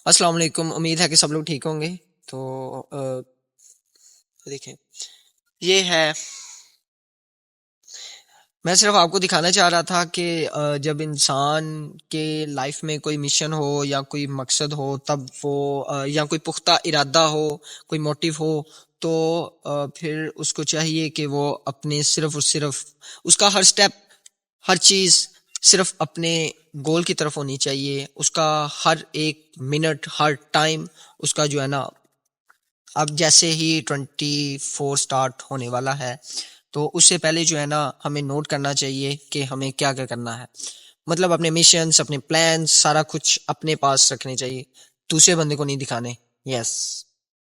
अस्सलाम वालेकुम। उम्मीद है कि सब लोग ठीक होंगे। तो देखें, ये है। मैं सिर्फ आपको दिखाना चाह रहा था कि जब इंसान के लाइफ में कोई मिशन हो या कोई मकसद हो, तब वो या कोई पुख्ता इरादा हो, कोई मोटिव हो, तो फिर उसको चाहिए कि वो अपने सिर्फ और सिर्फ उसका हर स्टेप, हर चीज़ सिर्फ अपने गोल की तरफ होनी चाहिए। उसका हर एक मिनट, हर टाइम उसका जो है ना, अब जैसे ही 24 स्टार्ट होने वाला है, तो उससे पहले जो है ना, हमें नोट करना चाहिए कि हमें क्या क्या करना है। मतलब अपने मिशंस, अपने प्लान्स, सारा कुछ अपने पास रखने चाहिए, दूसरे बंदे को नहीं दिखाने। यस।